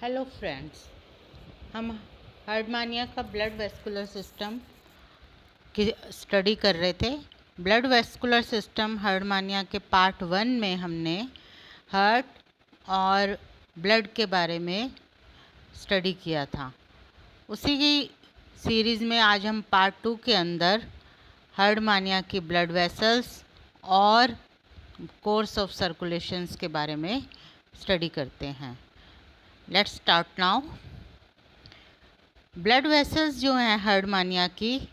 Hello friends, हम हार्डमानिया का blood vascular system की स्टडी कर रहे थे। ब्लड वेस्कुलर सिस्टम हार्डमानिया के पार्ट 1 में हमने हार्ट और ब्लड के बारे में स्टडी किया था। उसी की सीरीज़ में आज हम पार्ट 2 के अंदर हार्डमानिया की ब्लड वेसल्स और कोर्स ऑफ सर्कुलेशंस के बारे में स्टडी करते हैं। Let's start now. Blood vessels जो हैं हार्डमानिया की,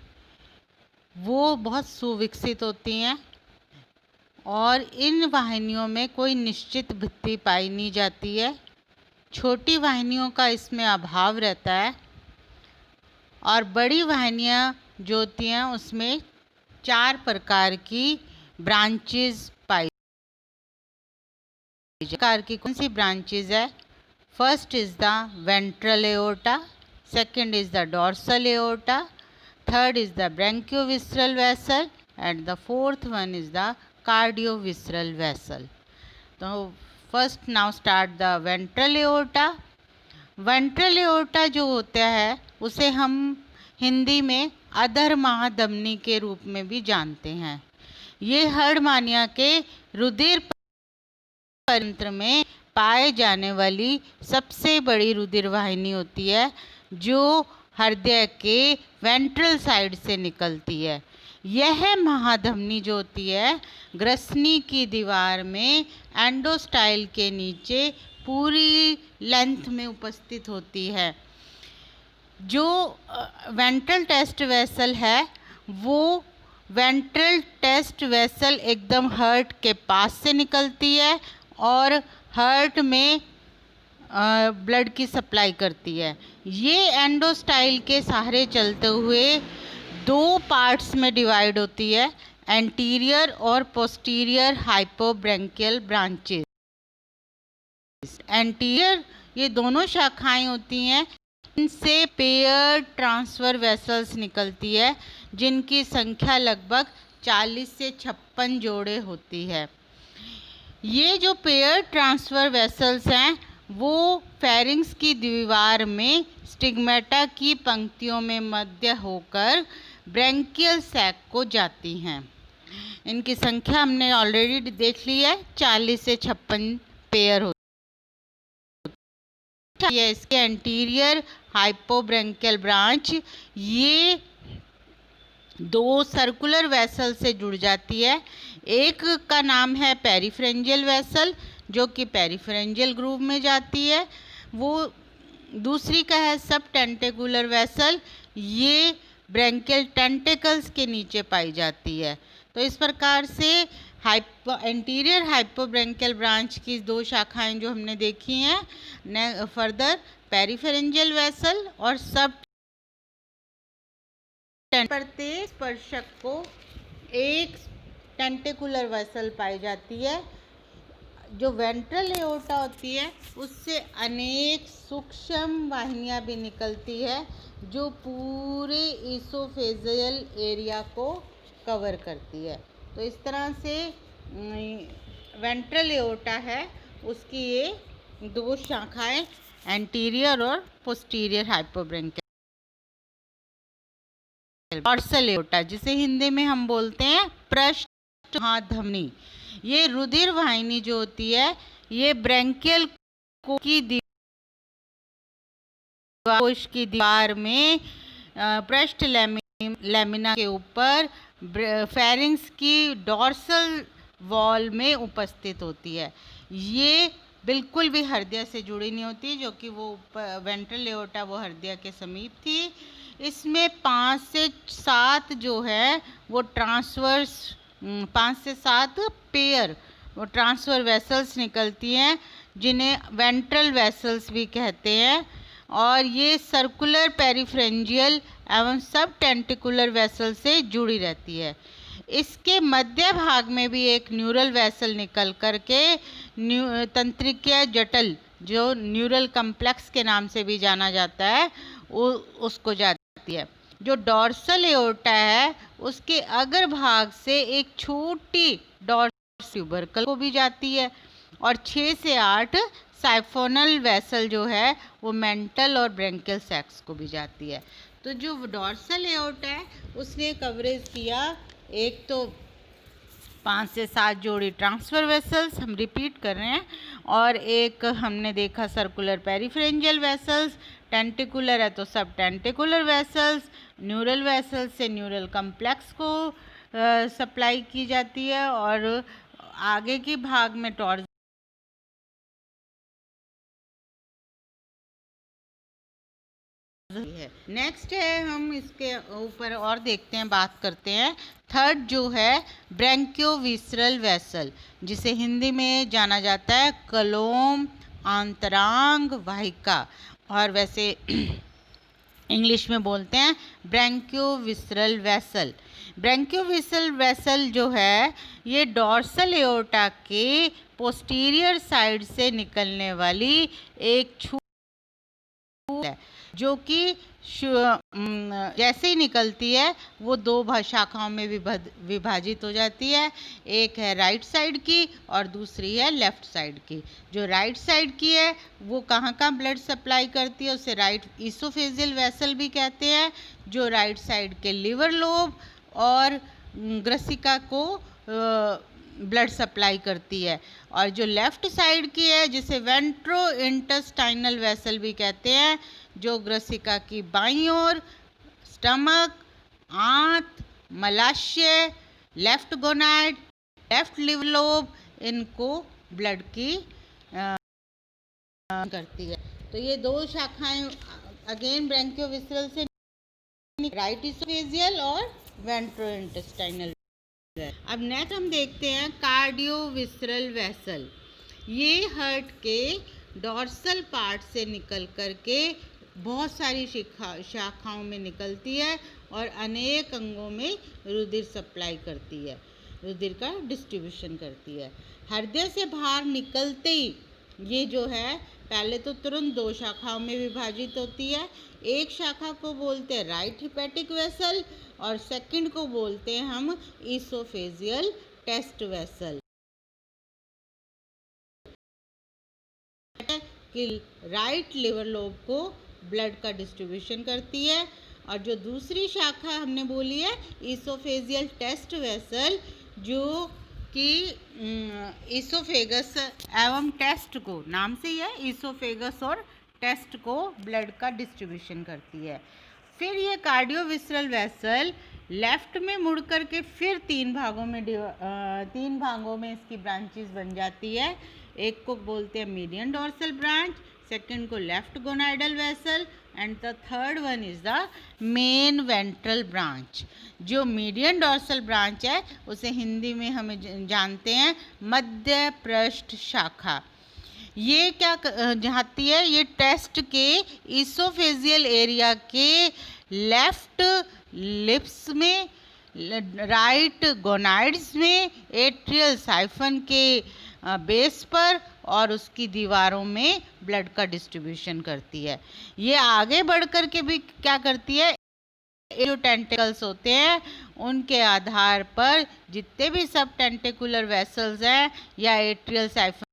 वो बहुत सुविकसित होती हैं और इन वाहिनियों में कोई निश्चित भित्ति पाई नहीं जाती है। छोटी वाहिनियों का इसमें अभाव रहता है और बड़ी वाहिनियाँ जो होती हैं उसमें 4 प्रकार की ब्रांचेस पाई। प्रकार की कौन सी ब्रांचेस है? First is the ventral aorta, second is the dorsal aorta, third is the branchiovisceral vessel and the fourth one is the cardiovisceral vessel. So first now start the ventral aorta. Ventral aorta जो होता है उसे हम हिंदी में अधर महाधमनी के रूप में भी जानते हैं। ये हार्डमानिया के रुधिर तंत्र में पाए जाने वाली सबसे बड़ी रुधिर वाहिनी होती है जो हृदय के वेंट्रल साइड से निकलती है। यह महाधमनी जो होती है ग्रसनी की दीवार में एंडोस्टाइल के नीचे पूरी लेंथ में उपस्थित होती है। जो वेंट्रल टेस्ट वेसल है वो वेंट्रल टेस्ट वेसल एकदम हार्ट के पास से निकलती है और हार्ट में ब्लड की सप्लाई करती है। ये एंडोस्टाइल के सहारे चलते हुए 2 पार्ट्स में डिवाइड होती है, एंटीरियर और पोस्टीरियर हाइपोब्रैंकियल ब्रांचेस। एंटीरियर ये दोनों शाखाएं होती हैं, इनसे पेयर ट्रांसफर वेसल्स निकलती है जिनकी संख्या लगभग 40 से 56 जोड़े होती है। ये जो पेयर ट्रांसफर वेसल्स हैं वो फेरिंग्स की दीवार में स्टिग्मेटा की पंक्तियों में मध्य होकर ब्रैंकियल सैक को जाती हैं। इनकी संख्या हमने ऑलरेडी देख ली है, 40 से 56 पेयर होती है। इसके एंटीरियर हाइपोब्रैंकियल ब्रांच ये 2 सर्कुलर वेसल से जुड़ जाती है। एक का नाम है पेरिफेरेंजियल वेसल जो कि पेरिफेरेंजियल ग्रूव में जाती है। वो दूसरी का है सब टेंटिकुलर वेसल, ये ब्रैंकियल टेंटिकल्स के नीचे पाई जाती है। तो इस प्रकार से एंटीरियर हाइपोब्रैंकियल ब्रांच की 2 शाखाएं जो हमने देखी हैं, फर्दर पेरिफेरेंजियल वेसल और सब प्रत्येक स्पर्शक को एक टेंटिकुलर वेसल पाई जाती है। जो वेंट्रल एओर्टा होती है उससे अनेक सूक्ष्म वाहिनियां भी निकलती है जो पूरे इसोफेजियल एरिया को कवर करती है। तो इस तरह से वेंट्रल एओर्टा है उसकी ये 2 शाखाएं एंटीरियर और पोस्टीरियर हाइपोब्रैंकियल। डॉर्सल एओर्टा जिसे हिंदी में हम बोलते हैं पृष्ठ महाधमनी, ये रुधिर वाहिनी जो होती है ये ब्रैंकियल कोश की दीवार में पृष्ठ लैमिना के ऊपर फेरिंग्स की डॉर्सल वॉल में उपस्थित होती है। ये बिल्कुल भी हृदय से जुड़ी नहीं होती, जो कि वो वेंट्रल एओर्टा वो हृदय के समीप थी। इसमें 5 से 7 जो है वो ट्रांसवर्स 5 से 7 पेयर वो ट्रांसफर वेसल्स निकलती हैं जिन्हें वेंट्रल वेसल्स भी कहते हैं और ये सर्कुलर पेरिफेरेंजियल एवं सब टेंटिकुलर वेसल से जुड़ी रहती है। इसके मध्य भाग में भी एक न्यूरल वेसल निकल करके तंत्रिकीय जटल जो न्यूरल कम्प्लेक्स के नाम से भी जाना जाता है उसको जाती है। जो डॉर्सल एओर्टा है उसके अग्र भाग से एक छोटी डॉर्सल ट्यूबरकल को भी जाती है और 6 से 8 साइफोनल वेसल जो है वो मेंटल और ब्रेंकियल सैक्स को भी जाती है। तो जो डॉर्सल एओर्टा है उसने कवरेज किया, एक तो 5 से 7 जोड़ी ट्रांसफर वेसल्स, हम रिपीट कर रहे हैं, और एक हमने देखा सर्कुलर पेरिफ्रेंजियल वेसल्स, टेंटिकुलर है तो सब टेंटिकुलर वेसल्स, न्यूरल वेसल्स से न्यूरल कम्प्लेक्स को सप्लाई की जाती है, और आगे के भाग में टॉर्स है। नेक्स्ट है, हम इसके ऊपर और देखते हैं, बात करते हैं। थर्ड जो है ब्रैंकियोविसरल वेसल, जिसे हिंदी में जाना जाता है कलोम आंतरांग वाहिका, और वैसे इंग्लिश में बोलते हैं ब्रैंकियोविसरल वेसल। ब्रैंकियोविसरल वेसल जो है ये डॉर्सल एओर्टा के पोस्टीरियर साइड से निकलने वाली एक है, जो कि जैसे ही निकलती है वो दो शाखाओं में विभाजित हो जाती है। एक है राइट साइड की और दूसरी है लेफ्ट साइड की। जो राइट साइड की है वो कहाँ कहाँ ब्लड सप्लाई करती है, उसे राइट ईसोफेजियल वेसल भी कहते हैं, जो राइट साइड के लिवर लोब और ग्रसिका को ब्लड सप्लाई करती है। और जो लेफ्ट साइड की है जिसे वेंट्रो इंटेस्टाइनल वेसल भी कहते हैं, जो ग्रसिका की बाईं ओर स्टमक, आंत, मलाशय, left gonad, left liver lobe, इनको ब्लड की करती है। तो ये दो शाखाएं अगेन ब्रैंकियोविसरल से, राइट ईसोफेजियल और वेंट्रो इंटेस्टाइनल। अब नेक्स्ट हम देखते हैं कार्डियोविसरल वेसल। ये हार्ट के डॉर्सल पार्ट से निकल करके बहुत सारी शाखाओं में निकलती है और अनेक अंगों में रुधिर सप्लाई करती है, रुधिर का डिस्ट्रीब्यूशन करती है। हृदय से बाहर निकलते ही ये जो है पहले तो तुरंत दो शाखाओं में विभाजित होती है। एक शाखा को बोलते हैं राइट हिपेटिक वेसल और सेकंड को बोलते हैं हम ईसोफेजियल टेस्ट वेसल। कि राइट लिवर लोब को ब्लड का डिस्ट्रीब्यूशन करती है, और जो दूसरी शाखा हमने बोली है ईसोफेजियल टेस्ट वेसल, जो कि ईसोफेगस एवं टेस्ट को, नाम से ही है ईसोफेगस और टेस्ट को ब्लड का डिस्ट्रीब्यूशन करती है। फिर ये कार्डियोविसरल वेसल लेफ्ट में मुड़ करके फिर तीन भागों में इसकी ब्रांचेस बन जाती है। एक को बोलते हैं मीडियन डॉर्सल ब्रांच, सेकंड को left gonadal vessel, and the third one is the main ventral branch. जो मीडियन डॉर्सल ब्रांच है उसे हिंदी में हमें जानते हैं मध्य पृष्ठ शाखा। ये क्या जाती है, ये टेस्ट के ईसोफेजियल एरिया के लेफ्ट लिप्स में, राइट गोनाइड्स में, एट्रियल साइफन के बेस पर और उसकी दीवारों में ब्लड का डिस्ट्रीब्यूशन करती है। ये आगे बढ़ कर के भी क्या करती है, जो टेंटिकल्स होते हैं उनके आधार पर जितने भी सब टेंटिकुलर वेसल्स हैं या एट्रियल साइफन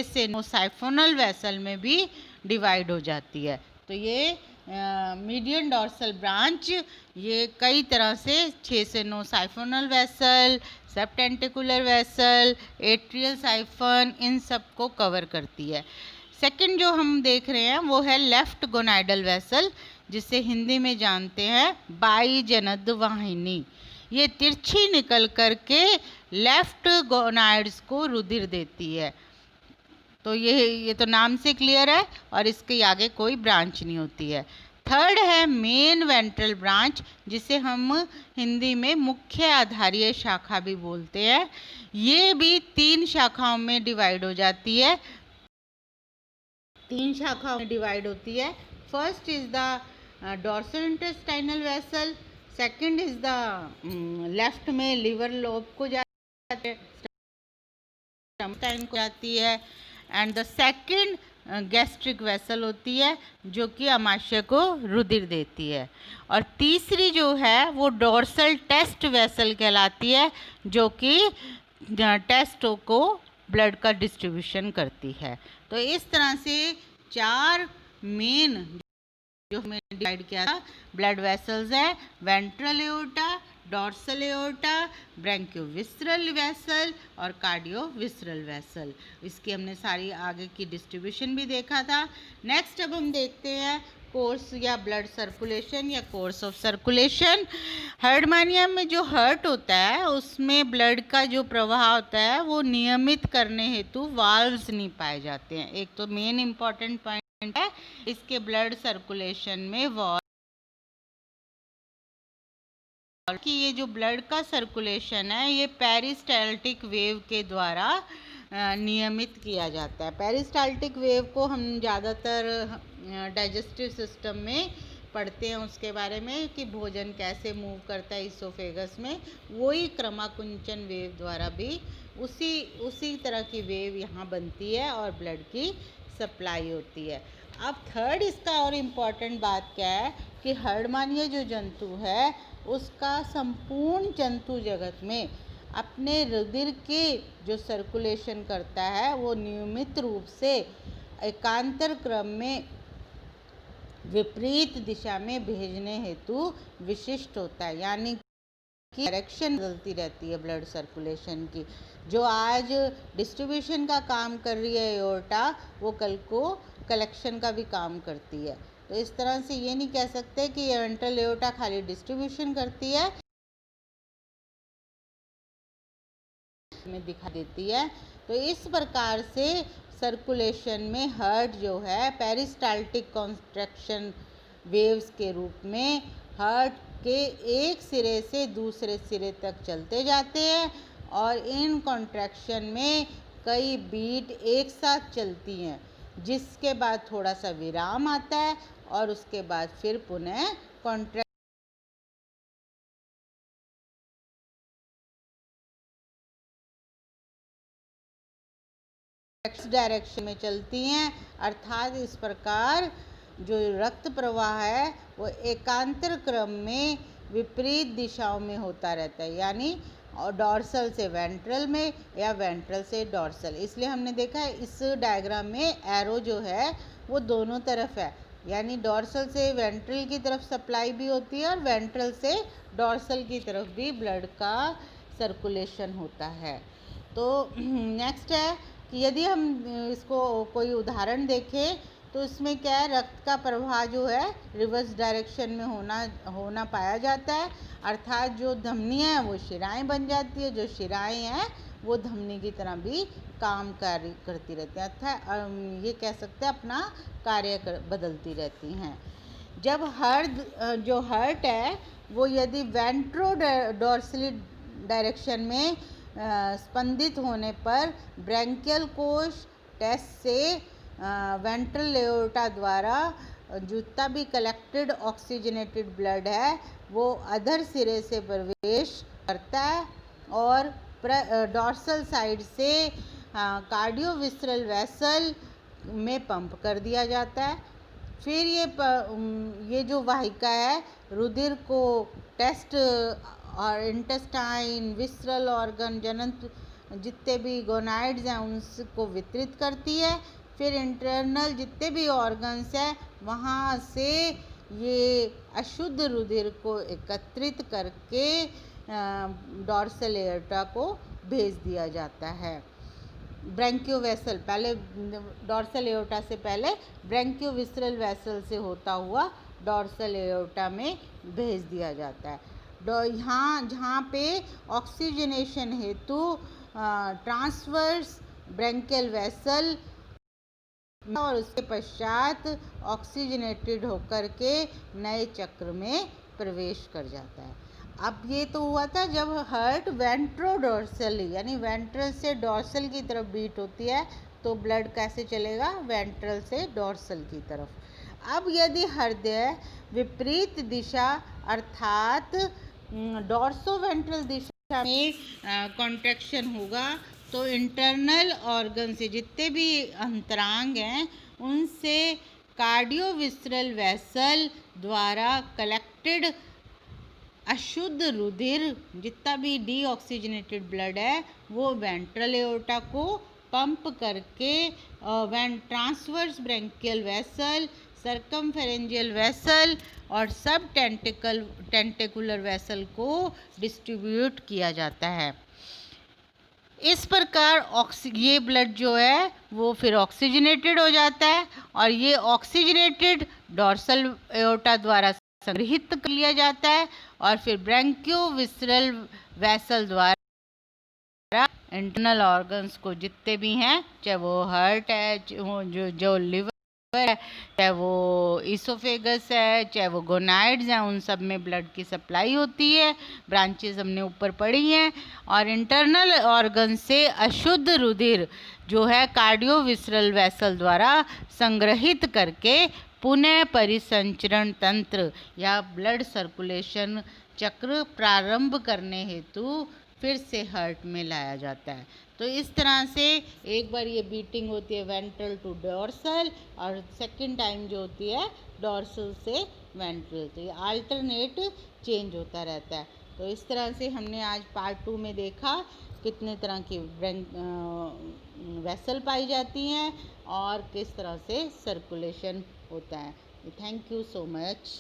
से साइफोनल वेसल में भी डिवाइड हो जाती है। तो ये मीडियन डॉर्सल ब्रांच ये कई तरह से 6 से 9 साइफोनल वेसल, सब टेंटिकुलर वेसल, एट्रियल साइफन, इन सब को कवर करती है। सेकंड जो हम देख रहे हैं वो है लेफ्ट गोनाइडल वेसल, जिसे हिंदी में जानते हैं बाईजनद वाहिनी। ये तिरछी निकल करके लेफ्ट गोनाइड्स को रुधिर देती है। तो ये तो नाम से क्लियर है, और इसके आगे कोई ब्रांच नहीं होती है। थर्ड है मेन वेंट्रल ब्रांच, जिसे हम हिंदी में मुख्य आधारीय शाखा भी बोलते हैं। ये भी 3 शाखाओं में डिवाइड हो जाती है, 3 शाखाओं में डिवाइड होती है। First is the dorsal intestinal vessel, second is the left में लिवर लोब को जाती है, को जाती है, and the second gastric vessel होती है जो कि आमाशय को रुधिर देती है। और तीसरी जो है वो डॉर्सल टेस्ट वेसल कहलाती है, जो कि टेस्ट को ब्लड का डिस्ट्रीब्यूशन करती है। तो इस तरह से 4 मेन जो हमें डिवाइड किया था ब्लड वेसल्स है, ventral aorta, dorsal aorta, branchiovisceral vessel और कार्डियोविस्रल वेसल। इसकी हमने सारी आगे की डिस्ट्रीब्यूशन भी देखा था। नेक्स्ट अब हम देखते हैं कोर्स या ब्लड सर्कुलेशन या कोर्स ऑफ सर्कुलेशन। हार्टमानिया में जो हार्ट होता है उसमें ब्लड का जो प्रवाह होता है वो नियमित करने हेतु वाल्व्स नहीं पाए जाते हैं। एक तो मेन इंपॉर्टेंट पॉइंट है इसके ब्लड सर्कुलेशन में वाल्व कि ये जो ब्लड का सर्कुलेशन है ये पेरिस्टाल्टिक वेव के द्वारा नियमित किया जाता है। पेरिस्टाल्टिक वेव को हम ज़्यादातर डाइजेस्टिव सिस्टम में पढ़ते हैं उसके बारे में कि भोजन कैसे मूव करता है इसोफेगस में, वही क्रमाकुंचन वेव द्वारा भी उसी तरह की वेव यहाँ बनती है और ब्लड की सप्लाई होती है। अब थर्ड इसका और इम्पॉर्टेंट बात क्या है कि हार्टमानिया जो जंतु है उसका संपूर्ण जंतु जगत में अपने रुधिर के जो सर्कुलेशन करता है वो नियमित रूप से एकांतर क्रम में विपरीत दिशा में भेजने हेतु विशिष्ट होता है, यानी कि डायरेक्शन बदलती रहती है ब्लड सर्कुलेशन की। जो आज डिस्ट्रीब्यूशन का काम कर रही है एओर्टा वो कल को कलेक्शन का भी काम करती है। तो इस तरह से ये नहीं कह सकते कि वेंट्रल एओर्टा खाली डिस्ट्रीब्यूशन करती है में दिखा देती है। तो इस प्रकार से सर्कुलेशन में हार्ट जो है पेरिस्टाल्टिक कॉन्ट्रैक्शन वेव्स के रूप में हार्ट के एक सिरे से दूसरे सिरे तक चलते जाते हैं और इन कॉन्ट्रैक्शन में कई बीट एक साथ चलती हैं, जिसके बाद थोड़ा सा विराम आता है और उसके बाद फिर पुनः कॉन्ट्रैक्ट डायरेक्शन में चलती हैं। अर्थात इस प्रकार जो रक्त प्रवाह है वो एकांतर क्रम में विपरीत दिशाओं में होता रहता है, यानी डॉर्सल से वेंट्रल में या वेंट्रल से डॉर्सल। इसलिए हमने देखा है इस डायग्राम में एरो जो है वो दोनों तरफ है, यानी डॉर्सल से वेंट्रल की तरफ सप्लाई भी होती है और वेंट्रल से डॉर्सल की तरफ भी ब्लड का सर्कुलेशन होता है। तो नेक्स्ट है कि यदि हम इसको कोई उदाहरण देखें तो इसमें क्या है, रक्त का प्रवाह जो है रिवर्स डायरेक्शन में होना पाया जाता है। अर्थात जो धमनियाँ हैं वो शिराएँ बन जाती है, जो शिराएँ हैं वो धमनी की तरह भी काम करती रहती हैं, अर्थात ये कह सकते हैं अपना कार्य बदलती रहती हैं। जब जो हार्ट है वो यदि वेंट्रो डॉर्सली डायरेक्शन में स्पंदित होने पर ब्रैंकियल कोश टेस्ट से वेंट्रल एओर्टा द्वारा जितना भी कलेक्टेड ऑक्सीजनेटेड ब्लड है वो अधर सिरे से प्रवेश करता है और डॉर्सल साइड से कार्डियोविस्रल वेसल में पंप कर दिया जाता है। फिर ये जो वाहिका है रुधिर को टेस्ट और इंटेस्टाइन, विसरल ऑर्गन, जनन जितने भी गोनाइड्स हैं उनको वितरित करती है। फिर इंटरनल जितने भी ऑर्गन्स हैं वहाँ से ये अशुद्ध रुधिर को एकत्रित करके डॉर्सल एओर्टा को भेज दिया जाता है। ब्रैंकियोवेसल पहले डॉर्सल एओर्टा से पहले ब्रैंकियोविस्रल वेसल से होता हुआ डॉर्सल एओर्टा में भेज दिया जाता है। जहाँ पे ऑक्सीजनेशन हेतु ट्रांसवर्स ब्रैंकियल वेसल और उसके पश्चात ऑक्सीजनेटेड होकर के नए चक्र में प्रवेश कर जाता है। अब ये तो हुआ था जब हार्ट वेंट्रोडॉर्सल यानी वेंट्रल से डॉर्सल की तरफ बीट होती है, तो ब्लड कैसे चलेगा, वेंट्रल से डॉर्सल की तरफ। अब यदि हृदय विपरीत दिशा अर्थात डॉर्सोवेंट्रल दिशा में कॉन्ट्रैक्शन होगा तो इंटरनल ऑर्गन से जितने भी अंतरांग हैं उनसे कार्डियोविस्रल वेसल द्वारा कलेक्टेड अशुद्ध रुधिर जितना भी डीऑक्सीजनेटेड ब्लड है वो वेंट्रल एओर्टा को पंप करके when transverse branchial vessel, circumpharyngeal vessel और सब टेंटिकुलर वेसल को डिस्ट्रीब्यूट किया जाता है। इस प्रकार ये ब्लड जो है वो फिर ऑक्सीजनेटेड हो जाता है और ये ऑक्सीजनेटेड डॉर्सल एओर्टा द्वारा संग्रहित कर लिया जाता है और फिर ब्रेंकियोविसरल वेसल द्वारा इंटरनल ऑर्गन्स को जितने भी हैं, चाहे वो हार्ट है, जो लिवर है, चाहे वो इसोफेगस है, चाहे वो गोनाइड्स हैं, उन सब में ब्लड की सप्लाई होती है। ब्रांचेस हमने ऊपर पढ़ी हैं। और इंटरनल ऑर्गन से अशुद्ध रुधिर जो है कार्डियोविसरल वेसल द्वारा संग्रहित करके पुनः परिसंचरण तंत्र या ब्लड सर्कुलेशन चक्र प्रारंभ करने हेतु फिर से हार्ट में लाया जाता है। तो इस तरह से एक बार ये बीटिंग होती है वेंट्रल टू डॉर्सल और सेकंड टाइम जो होती है डॉर्सल से वेंट्रल, तो ये अल्टरनेट चेंज होता रहता है। तो इस तरह से हमने आज पार्ट 2 में देखा कितने तरह की वेसल पाई जाती हैं और किस तरह से सर्कुलेशन होता है। Thank you so much.